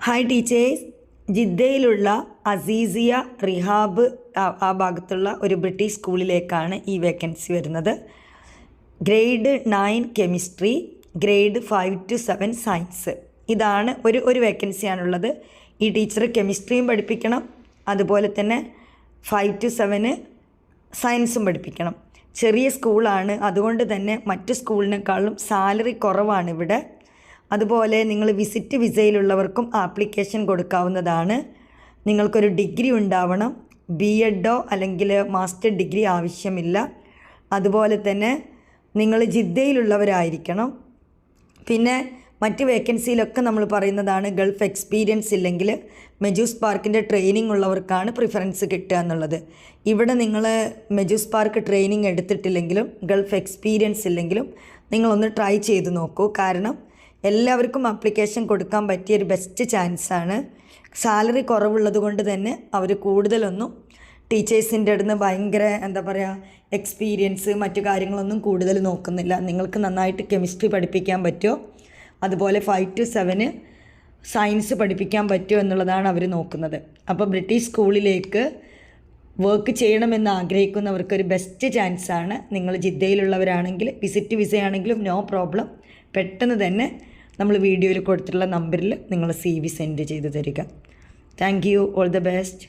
Hi teachers, ജിദ്ദയിലുള്ള Azeezia Rehab ആ ഭാഗത്തുള്ള ഒരു ബ്രിട്ടീഷ് സ്കൂളിലേക്കാണ് ഈ വേക്കൻസി വരുന്നത്. Grade 9 chemistry, grade 5 to 7 science. ഇതാണ് ഒരു വേക്കൻസിയാണുള്ളത്. ഈ ടീച്ചർ കെമിസ്ട്രിയും പഠിപ്പിക്കണം, അതുപോലെ തന്നെ 5 to 7 സയൻസും പഠിപ്പിക്കണം. ചെറിയ സ്കൂളാണ്, അതുകൊണ്ട് തന്നെ മറ്റു സ്കൂളിനേക്കാളും സാലറി കുറവാണ് ഇവിടെ. അതുപോലെ നിങ്ങൾ വിസിറ്റ് വിസയിലുള്ളവർക്കും ആപ്ലിക്കേഷൻ കൊടുക്കാവുന്നതാണ്. നിങ്ങൾക്കൊരു ഡിഗ്രി ഉണ്ടാവണം, BEdോ അല്ലെങ്കിൽ മാസ്റ്റർ ഡിഗ്രി ആവശ്യമില്ല. അതുപോലെ തന്നെ നിങ്ങൾ ജിദ്ദയിലുള്ളവരായിരിക്കണം. പിന്നെ മറ്റ് വേക്കൻസിയിലൊക്കെ നമ്മൾ പറയുന്നതാണ് ഗൾഫ് എക്സ്പീരിയൻസ് ഇല്ലെങ്കിൽ മെജൂസ് പാർക്കിൻ്റെ ട്രെയിനിങ് ഉള്ളവർക്കാണ് പ്രിഫറൻസ് കിട്ടുക എന്നുള്ളത്. ഇവിടെ നിങ്ങൾ മെജൂസ് പാർക്ക് ട്രെയിനിങ് എടുത്തിട്ടില്ലെങ്കിലും ഗൾഫ് എക്സ്പീരിയൻസ് ഇല്ലെങ്കിലും നിങ്ങളൊന്ന് ട്രൈ ചെയ്ത് നോക്കൂ. കാരണം എല്ലാവർക്കും ആപ്ലിക്കേഷൻ കൊടുക്കാൻ പറ്റിയൊരു ബെസ്റ്റ് ചാൻസാണ്. സാലറി കുറവുള്ളത് കൊണ്ട് തന്നെ അവർ കൂടുതലൊന്നും ടീച്ചേഴ്സിൻ്റെ അടുത്ത് ഭയങ്കര എക്സ്പീരിയൻസ് മറ്റു കാര്യങ്ങളൊന്നും കൂടുതൽ നോക്കുന്നില്ല. നിങ്ങൾക്ക് നന്നായിട്ട് കെമിസ്ട്രി പഠിപ്പിക്കാൻ പറ്റുമോ, അതുപോലെ 5 to 7 സയൻസ് പഠിപ്പിക്കാൻ പറ്റുമോ എന്നുള്ളതാണ് അവർ നോക്കുന്നത്. അപ്പോൾ ബ്രിട്ടീഷ് സ്കൂളിലേക്ക് വർക്ക് ചെയ്യണമെന്ന് ആഗ്രഹിക്കുന്നവർക്കൊരു ബെസ്റ്റ് ചാൻസാണ്. നിങ്ങൾ ജിദ്ദയിലുള്ളവരാണെങ്കിൽ വിസിറ്റ് വിസയാണെങ്കിലും നോ പ്രോബ്ലം, പെട്ടെന്ന് തന്നെ നമ്മൾ വീഡിയോയിൽ കൊടുത്തിട്ടുള്ള നമ്പറിൽ നിങ്ങൾ CV സെൻഡ് ചെയ്ത് തരിക. Thank you, all the best.